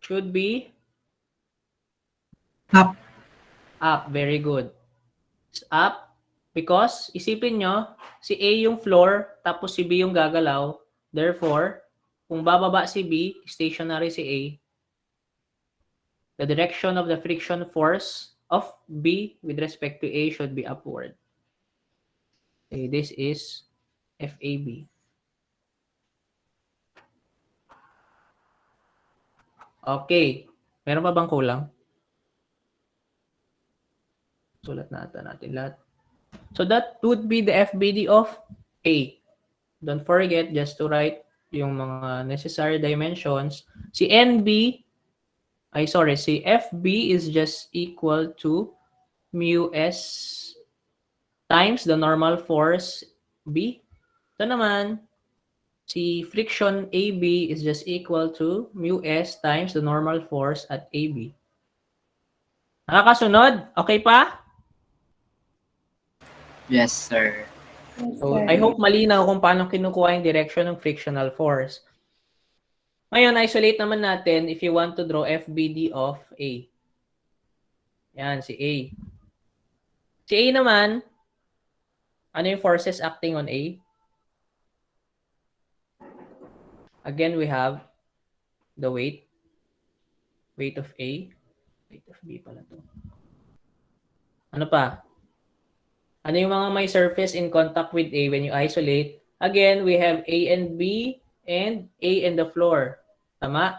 Should be? Up. Up. Very good. It's up because isipin nyo, si A yung floor, tapos si B yung gagalaw. Therefore, kung bababa si B, stationary si A, the direction of the friction force of B with respect to A should be upward. Okay, this is FAB. Okay. Meron pa bang kulang? Sulat natin lahat. So that would be the FBD of A. Don't forget just to write yung mga necessary dimensions. Si FB is just equal to mu S times the normal force B. Ito naman, si friction AB is just equal to mu S times the normal force at AB. Nakakasunod? Okay pa? Yes, sir. So, I hope malinaw kung paano kinukuha yung direction ng frictional force. Ngayon, isolate naman natin if you want to draw FBD of A. Yan, si A. Si A naman, ano yung forces acting on A? Again, we have the weight. Weight of A. Weight of B pala to. Ano pa? Ano yung mga may surface in contact with A when you isolate? Again, we have A and B and A and the floor. Tama?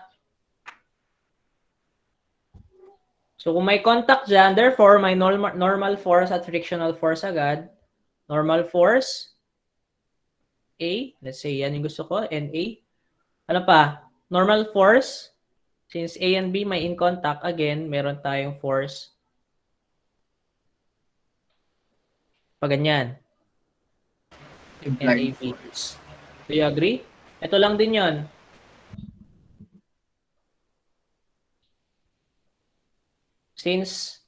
So, kung may contact dyan, therefore, may normal force at frictional force agad. Normal force, A. Let's say, yan yung gusto ko, NA. Ano pa? Normal force, since A and B may in contact, again, meron tayong force. Pag ganyan. Implied NAB. force. Do you agree? Ito lang din yon. Since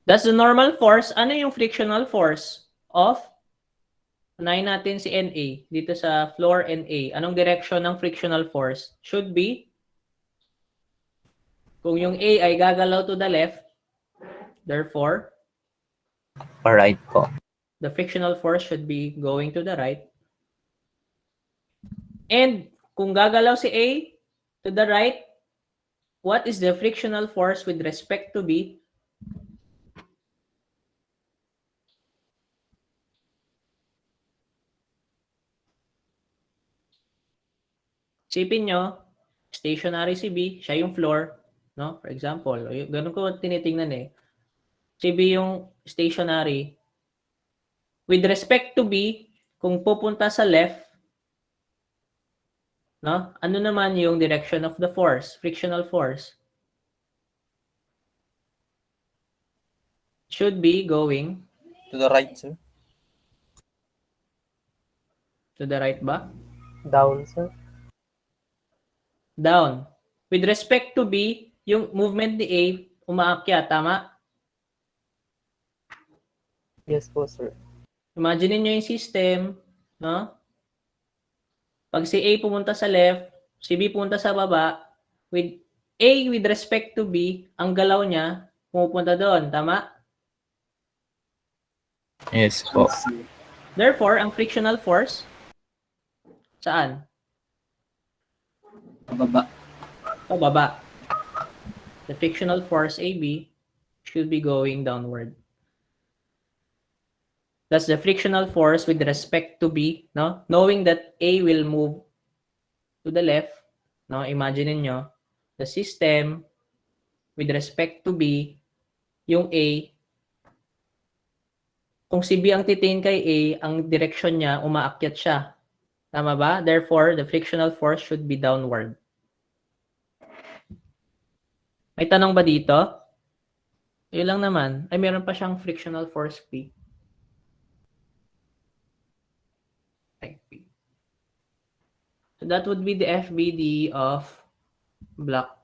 that's the normal force, ano yung frictional force of, unahin natin si NA dito sa floor NA. Anong direction ng frictional force? Should be, kung yung A ay gagalaw to the left, therefore, Alright po. the frictional force should be going to the right. And kung gagalaw si A to the right, what is the frictional force with respect to B? Sipin nyo, stationary si B, siya yung floor, no? For example, ganun ko tinitingnan eh. Si B yung stationary. With respect to B, kung pupunta sa left, no? Ano naman yung direction of the force, frictional force? Should be going To the right, sir. To the right ba? Down, sir. Down. With respect to B, yung movement ni A, umaakyat, tama? Yes po, sir. Imagine niyo yung system, no? Pag si A pumunta sa left, si B pumunta sa baba, with A with respect to B, ang galaw niya, pumupunta doon, tama? Yes po. Therefore, ang frictional force, saan? Pababa. Pababa. The frictional force AB should be going downward. That's the frictional force with respect to B, no? Knowing that A will move to the left, no? Imagine niyo, the system with respect to B, yung A, kung si B ang titingin kay A, ang direction niya, umaakyat siya. Tama ba? Therefore, the frictional force should be downward. May tanong ba dito? Yun lang naman. Ay, meron pa siyang frictional force P. Ay, P. So that would be the FBD of block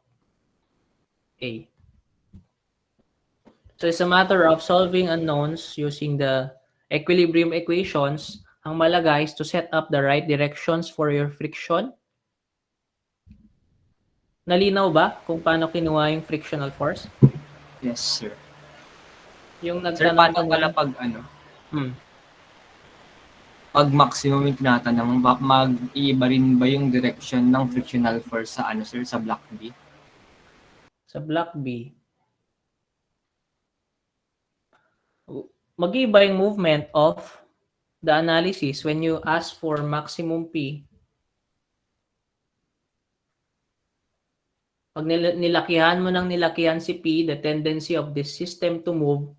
A. So it's a matter of solving unknowns using the equilibrium equations. Ang malaga is to set up the right directions for your friction. Nalinaw ba kung paano kinuha yung frictional force? Yes, sir. Yung Sir, nagtanong paano pala pag pag maximum yung tinatanong, mag-iiba rin ba yung direction ng frictional force sa sir, sa block B? Sa block B, mag-iiba yung movement of the analysis when you ask for maximum P. Pag nilakihan mo ng nilakihan si P, the tendency of this system to move,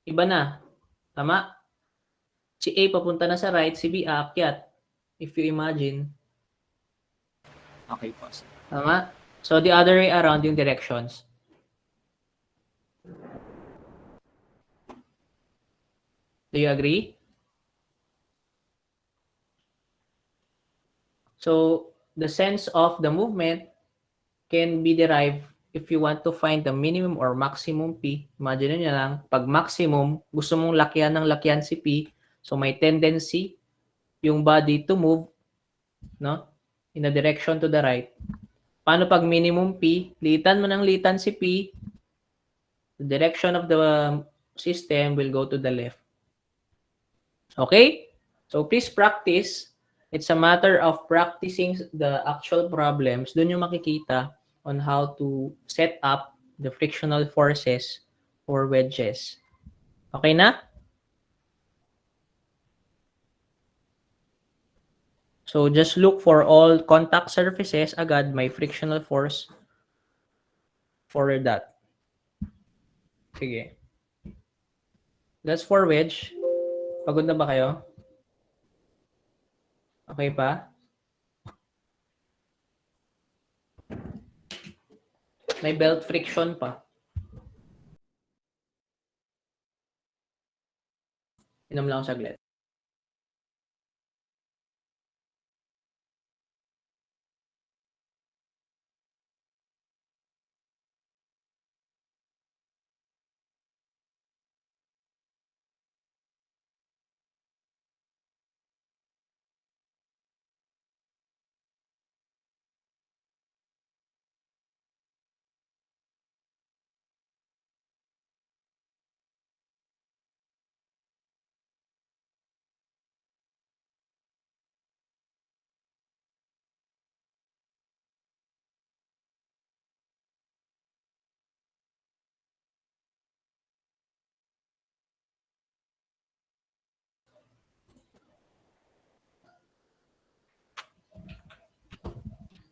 iba na. Tama? Si A papunta na sa right, si B aakyat. If you imagine. Okay po, sir. Tama? So, the other way around yung directions. Do you agree? So, the sense of the movement can be derived if you want to find the minimum or maximum P. Imagine nyo lang, pag maximum, gusto mong lakihan ng lakihan si P, so may tendency yung body to move, no? In a direction to the right. Paano pag minimum P? Litan mo ng litan si P, the direction of the system will go to the left. Okay? So please practice. It's a matter of practicing the actual problems. Doon yung makikita on how to set up the frictional forces for wedges. Okay na? So just look for all contact surfaces, agad may frictional force for that. Sige. That's for wedge. Pagod na ba kayo? Okay pa? May belt friction pa. Inom lang ako saglit.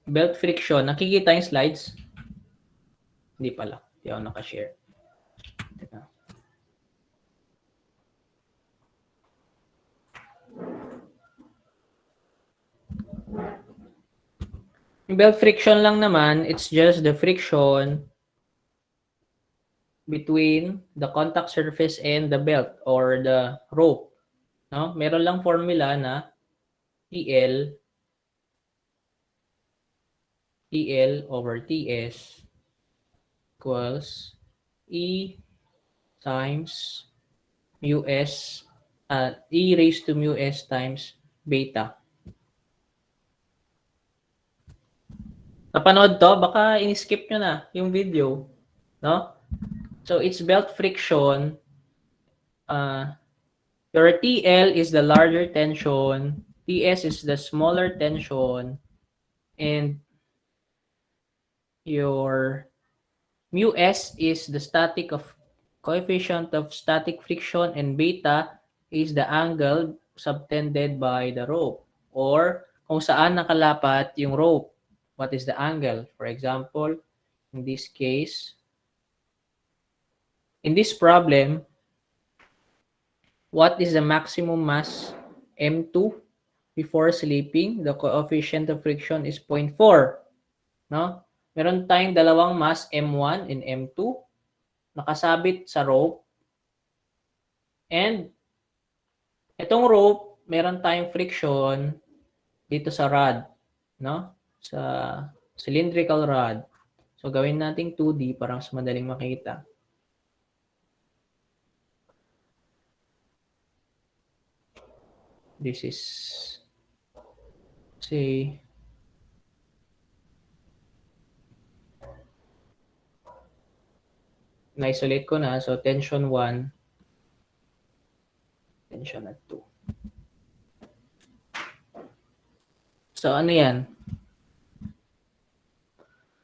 Belt friction. Nakikita yung slides? Hindi pala. Hindi ako nakashare. Teka. Yung belt friction lang naman, it's just the friction between the contact surface and the belt or the rope. No? Meron lang formula na TL over TS equals E times mu S, E raised to mu S times beta. Napanood to? Baka in-skip nyo na yung video. No? So, it's belt friction. Your TL is the larger tension. TS is the smaller tension. And your mu S is the coefficient of static friction, and beta is the angle subtended by the rope, or kung saan nakalapat yung rope. What is the angle? For example, in this case, in this problem, what is the maximum mass M2 before sleeping? The coefficient of friction is 0.4. No? Meron tayong dalawang mass M1 and M2 nakasabit sa rope. And itong rope, meron tayong friction dito sa rod, no? Sa cylindrical rod. So gawin nating 2D para mas madaling makita. This is, say, na-isolate ko na. So tension 1, tension at 2. So ano yan?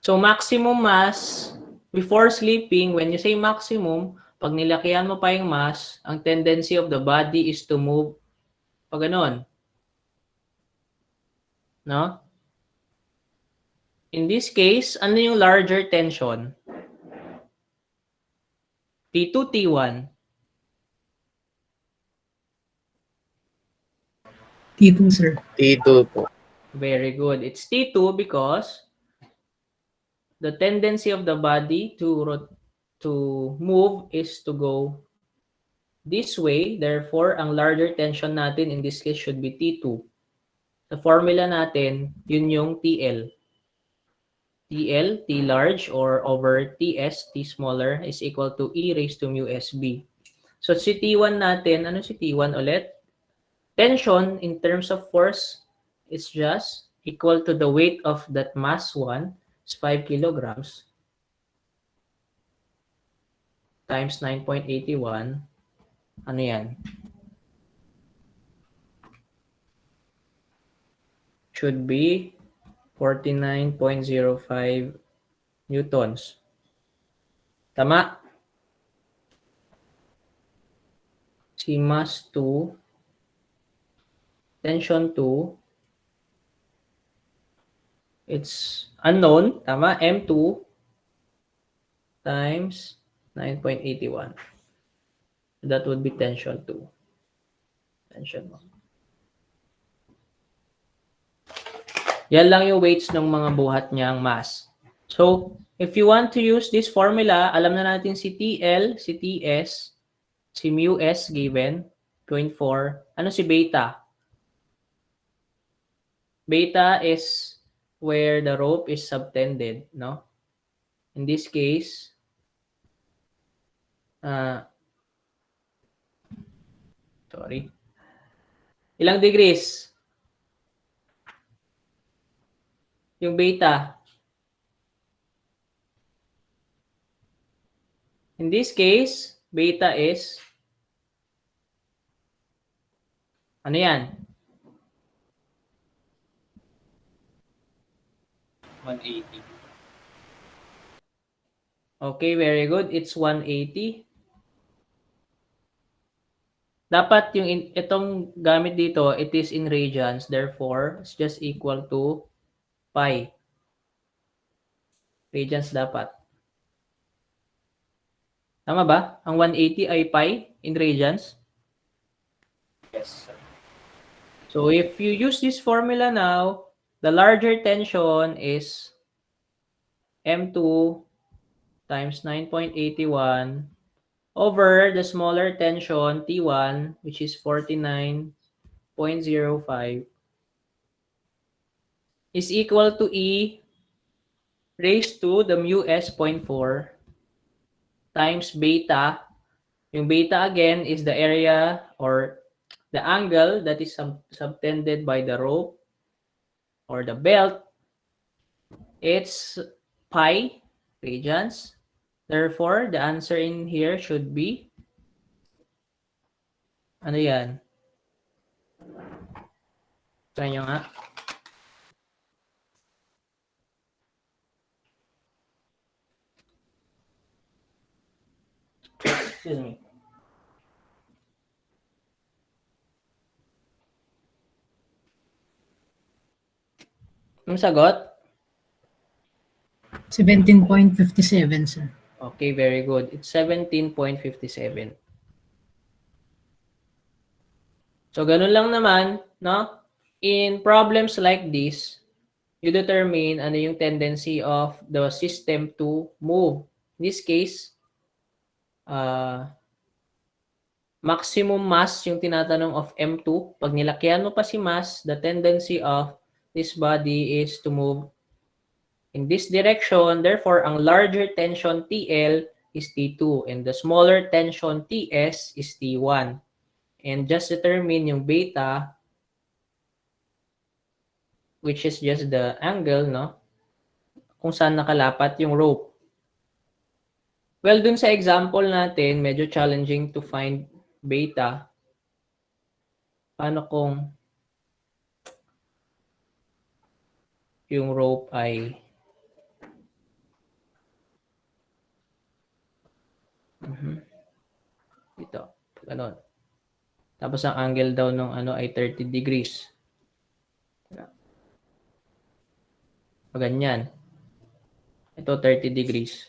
So maximum mass before sleeping, when you say maximum, pag nilakihan mo pa yung mass, ang tendency of the body is to move pag ganon. No? In this case, ano yung larger tension? T2, T1? T2, sir. T2 po. Very good. It's T2 because the tendency of the body to move is to go this way. Therefore, ang larger tension natin in this case should be T2. Sa formula natin, yun yung TL. TL, T large, or over TS, T smaller, is equal to E raised to mu SB. So, si T1 natin, ano si T1 ulit? Tension in terms of force is just equal to the weight of that mass 1, is 5 kilograms, times 9.81. Ano yan? Should be 49.05 newtons. Tama? Si mass 2, tension 2, it's unknown. Tama? M2 times 9.81. That would be tension 2. Tension 1. Yan lang yung weights ng mga buhat niyang mass. So, if you want to use this formula, alam na natin si TL, si TS, si mu S given, 0.4. Ano si beta? Beta is where the rope is subtended, no? In this case, sorry. Ilang degrees? Yung beta. In this case, beta is, ano yan? 180. Okay, very good. It's 180. Dapat yung itong gamit dito, it is in radians. Therefore, it's just equal to pi. Radians dapat. Tama ba? Ang 180 ay pi in radians? Yes, sir. So if you use this formula now, the larger tension is M2 times 9.81 over the smaller tension T1, which is 49.05. is equal to E raised to the mu s 0.4 times beta. Yung beta again is the area or the angle that is subtended by the rope or the belt. It's pi radians. Therefore, the answer in here should be, ano yan? Try nyo nga. Excuse me. Ang sagot? 17.57, sir. Okay, very good. It's 17.57. So, ganun lang naman, no? In problems like this, you determine ano yung tendency of the system to move. In this case, maximum mass yung tinatanong of M2. Pag nilakyan mo pa si mass, the tendency of this body is to move in this direction. Therefore, ang larger tension TL is T2 and the smaller tension TS is T1. And just determine yung beta, which is just the angle, no? Kung saan nakalapat yung rope. Well, dun sa example natin, medyo challenging to find beta. Paano kung yung rope ay dito, ganun. Tapos ang angle daw ng ano ay 30 degrees. Ganyan. Ito 30 degrees.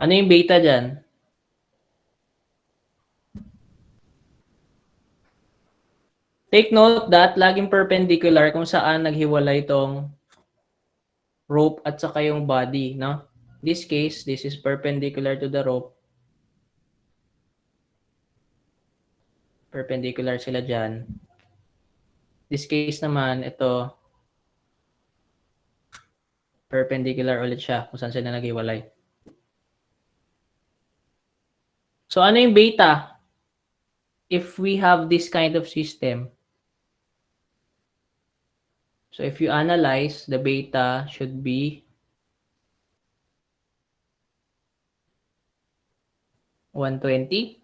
Ano yung beta dyan? Take note that laging perpendicular kung saan naghiwalay itong rope at saka yung body, no? In this case, this is perpendicular to the rope. Perpendicular sila dyan. This case naman, ito, perpendicular ulit siya kung saan sila naghiwalay. So, ano yung beta? If we have this kind of system. So, if you analyze, the beta should be 120.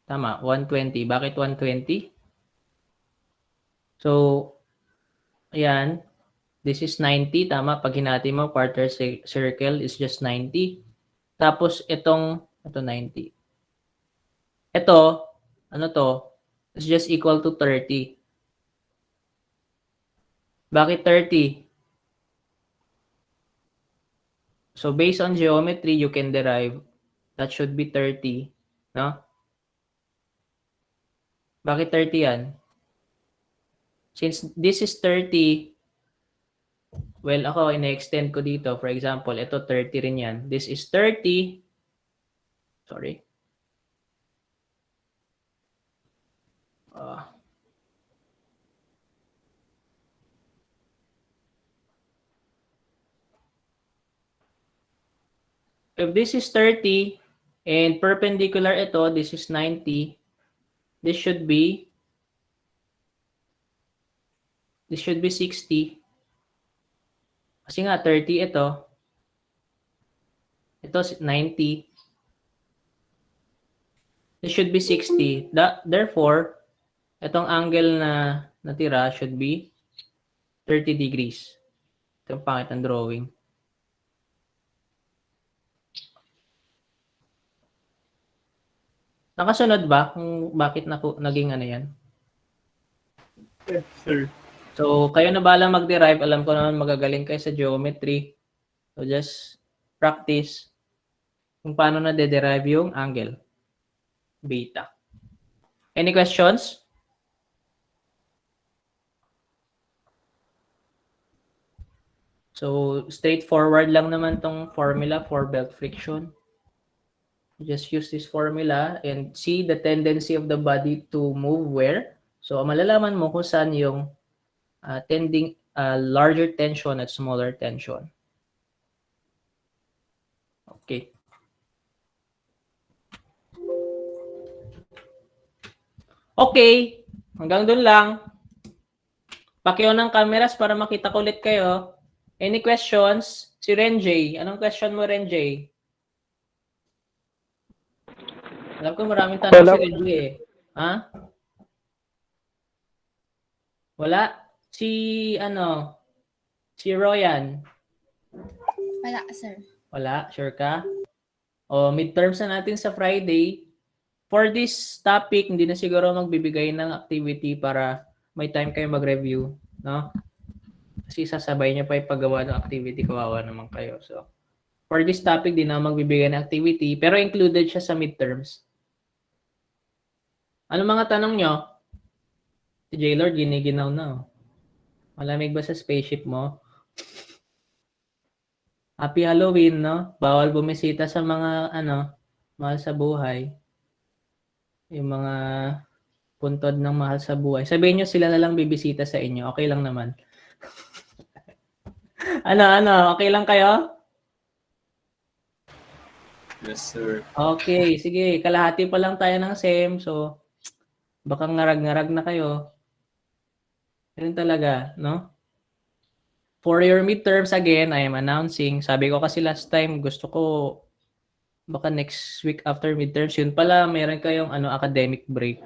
Tama, 120. Bakit 120? So, ayan. This is 90. Tama, pag hinati mo, quarter circle is just 90. Tapos, ito 90. Ito, ano to? Is just equal to 30. Bakit 30? So, based on geometry, you can derive that should be 30. No? Bakit 30 yan? Since this is 30, well, ako, ina-extend ko dito. For example, ito 30 rin yan. This is 30. Sorry. If this is 30 and perpendicular ito, this is 90, this should be 60. Kasi nga 30 ito 90. This should be 60. Therefore, itong angle na natira should be 30 degrees. Ito yung pangit ng drawing. Nakasunod ba kung bakit naging ano yan? Yes, sir. So, kayo na bala mag-derive. Alam ko naman magagaling kayo sa geometry. So, just practice kung paano na-derive yung angle. Beta. Any questions? So, straightforward lang naman tong formula for belt friction. Just use this formula and see the tendency of the body to move where. So, malalaman mo kung saan yung tending larger tension at smaller tension. Okay. Okay. Hanggang doon lang. Paki-on ng cameras para makita ko ulit kayo. Any questions? Si Renjay. Anong question mo, Renjay? Alam ko maraming tanong si Renjay eh. Ha? Wala? Si Royan. Wala, sir. Wala? Sure ka? O, midterms na natin sa Friday. For this topic, hindi na siguro magbibigay ng activity para may time kayo mag-review. No? Kasi sasabay niya pa yung paggawa ng activity, kawawa naman kayo. So, for this topic, di na magbibigay ng activity, pero included siya sa midterms. Ano mga tanong nyo? Si J-Lord, giniginaw na. Oh. Malamig ba sa spaceship mo? Happy Halloween, no? Bawal bumisita sa mga, mahal sa buhay. Yung mga puntod ng mahal sa buhay. Sabihin nyo sila na lang bibisita sa inyo. Okay lang naman. Okay lang kayo? Yes, sir. Okay, sige. Kalahati pa lang tayo ng SEM. So, baka ngarag-ngarag na kayo. Ganun talaga, no? For your midterms, again, I am announcing. Sabi ko kasi last time, gusto ko baka next week after midterms. Yun pala, meron kayong academic break.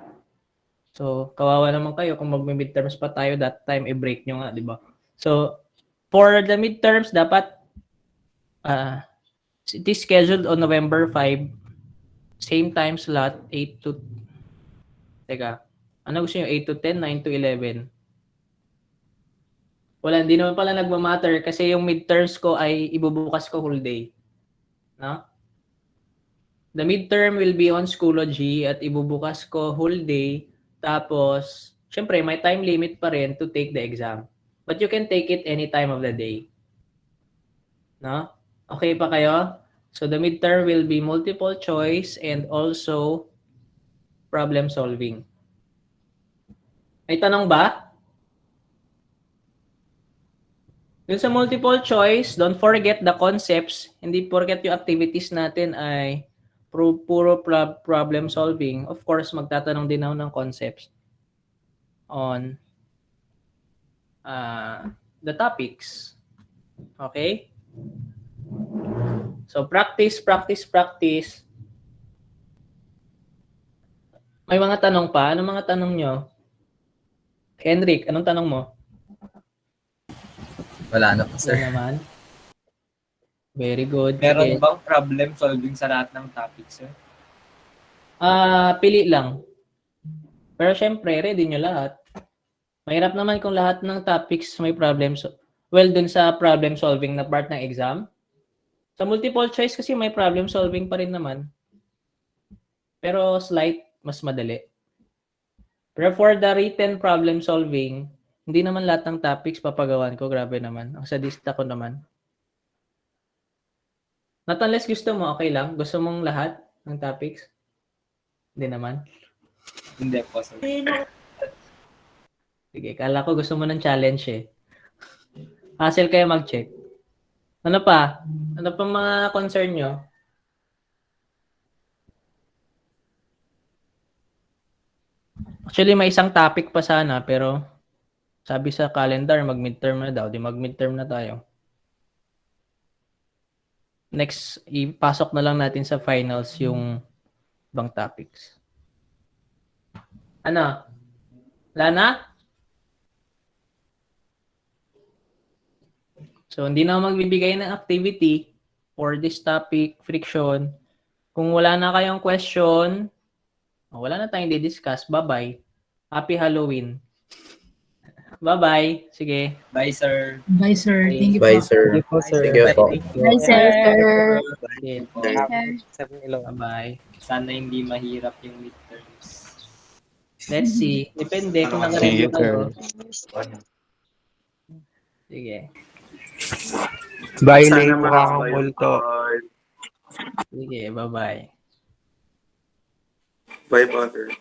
So, kawawa naman kayo kung magmi-midterms pa tayo that time, i-break nyo nga, di ba? So, for the midterms, dapat it is scheduled on November 5. Same time slot, 8 to... Teka, ano gusto nyo? 8 to 10, 9 to 11? Wala, hindi naman pala nagmamatter kasi yung midterms ko ay ibubukas ko whole day. No? The midterm will be on Schoology at ibubukas ko whole day. Tapos, syempre, may time limit pa rin to take the exam. But you can take it any time of the day. No? Okay pa kayo? So, the midterm will be multiple choice and also problem solving. May tanong ba? Dun sa multiple choice, don't forget the concepts. Hindi forget yung activities natin ay puro problem solving. Of course, magtatanong din ako ng concepts on the topics. Okay? So, practice. May mga tanong pa? Anong mga tanong nyo? Henrik, anong tanong mo? Wala na po, sir. Wala naman. Very good. Meron Sige. bang problem solving sa lahat ng topics, sir? Pili lang. Pero syempre, ready nyo lahat. Mahirap naman kung lahat ng topics may problem. Well, dun sa problem solving na part ng exam. Sa multiple choice kasi may problem solving pa rin naman. Pero slight, mas madali. Pero for the written problem solving, hindi naman lahat ng topics papagawan ko. Grabe naman. Ang sadista ko naman. Not unless gusto mo, okay lang. Gusto mong lahat ng topics? Hindi naman. Hindi po, sir. Sige, kala ko gusto mo ng challenge eh. Hassle kayo mag-check. Ano pa? Ano pa mga concern nyo? Actually, may isang topic pa sana, pero sabi sa calendar, mag-midterm na daw. Di mag-midterm na tayo. Next, ipasok na lang natin sa finals yung ibang topics. Ano? Wala na? So, hindi na ako magbibigay ng activity for this topic, friction. Kung wala na kayong question, wala na tayong di-discuss. Bye-bye. Happy Halloween. Bye-bye. Sige. Bye, sir. Bye, sir. Thank you Bye, po. sir. Thank you po, sir. Thank you po. Bye, sir. Sige. Sir. Bye-bye. Sana hindi mahirap yung midterms. Let's see. Depende kung naka-review kayo. Sige. Bye, Lane. Mukha kang multo. Sige. Bye-bye. Bye, Father.